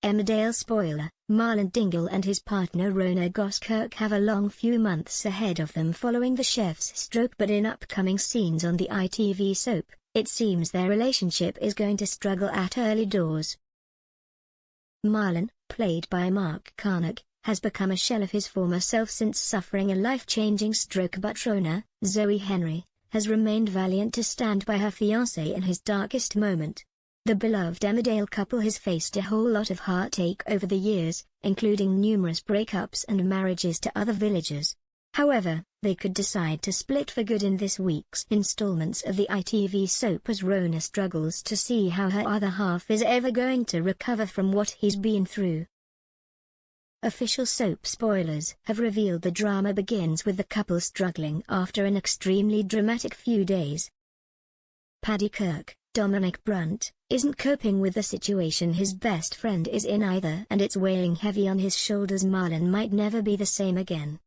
Emmerdale spoiler: Marlon Dingle and his partner Rhona Goskirk have a long few months ahead of them following the chef's stroke, but in upcoming scenes on the ITV soap, it seems their relationship is going to struggle at early doors. Marlon, played by Mark Carnock, has become a shell of his former self since suffering a life-changing stroke, but Rhona, Zoe Henry, has remained valiant to stand by her fiancé in his darkest moment. The beloved Emmerdale couple has faced a whole lot of heartache over the years, including numerous breakups and marriages to other villagers. However, they could decide to split for good in this week's installments of the ITV soap, as Rhona struggles to see how her other half is ever going to recover from what he's been through. Official soap spoilers have revealed the drama begins with the couple struggling after an extremely dramatic few days. Paddy Kirk, Dominic Brunt, isn't coping with the situation his best friend is in either, and it's weighing heavy on his shoulders. Marlon might never be the same again.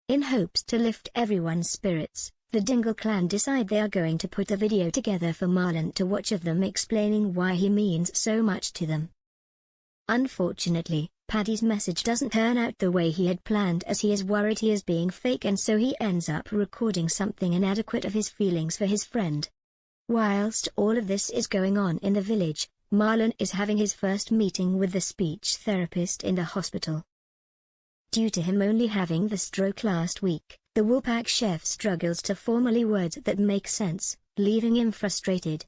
In hopes to lift everyone's spirits, the Dingle clan decide they are going to put a video together for Marlon to watch of them explaining why he means so much to them. Unfortunately, Paddy's message doesn't turn out the way he had planned, as he is worried he is being fake, and so he ends up recording something inadequate of his feelings for his friend. Whilst all of this is going on in the village, Marlon is having his first meeting with the speech therapist in the hospital. Due to him only having the stroke last week, the Woolpack chef struggles to formulate words that make sense, leaving him frustrated.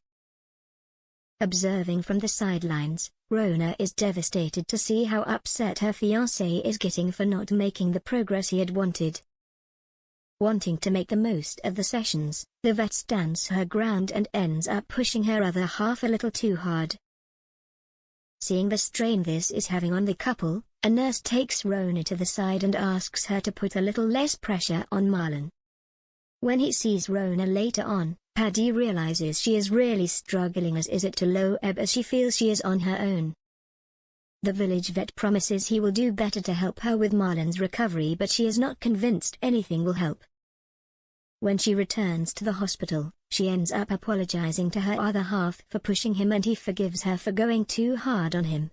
Observing from the sidelines, Rhona is devastated to see how upset her fiancé is getting for not making the progress he had wanted. Wanting to make the most of the sessions, the vet stands her ground and ends up pushing her other half a little too hard. Seeing the strain this is having on the couple, a nurse takes Rhona to the side and asks her to put a little less pressure on Marlon. When he sees Rhona later on, Paddy realizes she is really struggling, as is it to low ebb, as she feels she is on her own. The village vet promises he will do better to help her with Marlon's recovery, but she is not convinced anything will help. When she returns to the hospital, she ends up apologizing to her other half for pushing him, and he forgives her for going too hard on him.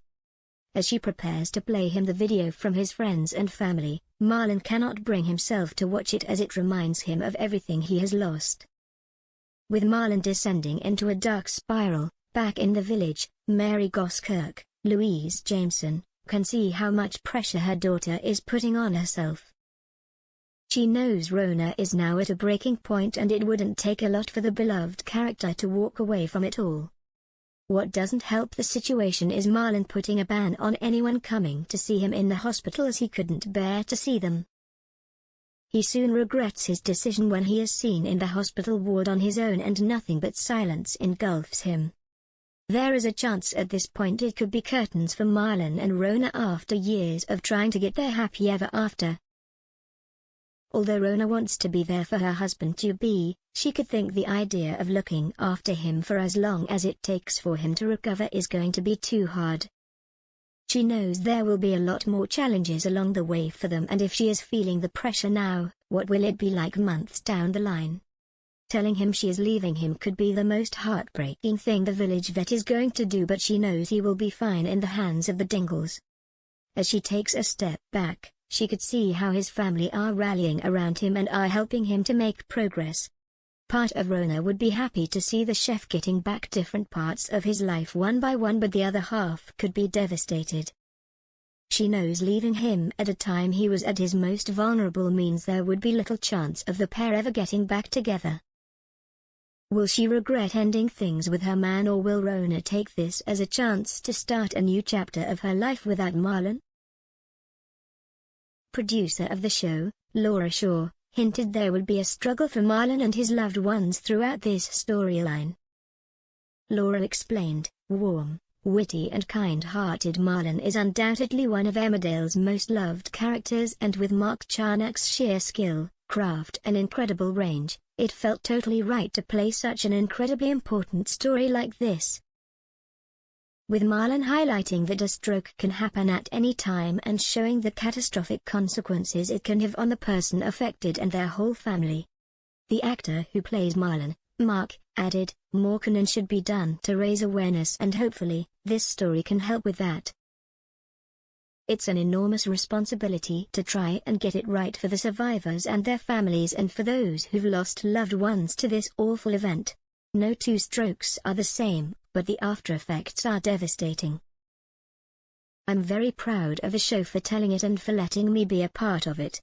As she prepares to play him the video from his friends and family, Marlon cannot bring himself to watch it, as it reminds him of everything he has lost. With Marlon descending into a dark spiral, back in the village, Mary Goskirk, Louise Jameson, can see how much pressure her daughter is putting on herself. She knows Rhona is now at a breaking point, and it wouldn't take a lot for the beloved character to walk away from it all. What doesn't help the situation is Marlon putting a ban on anyone coming to see him in the hospital, as he couldn't bear to see them. He soon regrets his decision when he is seen in the hospital ward on his own, and nothing but silence engulfs him. There is a chance at this point it could be curtains for Marlon and Rhona after years of trying to get their happy ever after. Although Rhona wants to be there for her husband-to-be, she could think the idea of looking after him for as long as it takes for him to recover is going to be too hard. She knows there will be a lot more challenges along the way for them, and if she is feeling the pressure now, what will it be like months down the line? Telling him she is leaving him could be the most heartbreaking thing the village vet is going to do, but she knows he will be fine in the hands of the Dingles. As she takes a step back, she could see how his family are rallying around him and are helping him to make progress. Part of Rhona would be happy to see the chef getting back different parts of his life one by one, but the other half could be devastated. She knows leaving him at a time he was at his most vulnerable means there would be little chance of the pair ever getting back together. Will she regret ending things with her man, or will Rhona take this as a chance to start a new chapter of her life without Marlon? Producer of the show, Laura Shaw, hinted there would be a struggle for Marlon and his loved ones throughout this storyline. Laura explained, warm, witty and kind-hearted Marlon is undoubtedly one of Emmerdale's most loved characters, and with Mark Carnock's sheer skill, craft and incredible range, it felt totally right to play such an incredibly important story like this. With Marlon highlighting that a stroke can happen at any time and showing the catastrophic consequences it can have on the person affected and their whole family. The actor who plays Marlon, Mark, added, "More can and should be done to raise awareness, and hopefully, this story can help with that." It's an enormous responsibility to try and get it right for the survivors and their families and for those who've lost loved ones to this awful event. No two strokes are the same, but the after-effects are devastating. I'm very proud of the show for telling it and for letting me be a part of it.